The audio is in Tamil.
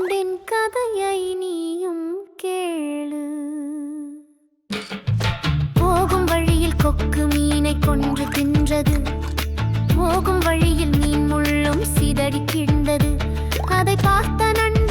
நண்டின் கதையை நீயும் கேளு. போகும் வழியில் கொக்கு மீனை கொன்று தின்றது. போகும் வழியில் மீன் முள்ளும் சிதறி கிடந்தது. அதை பார்த்த நண்டு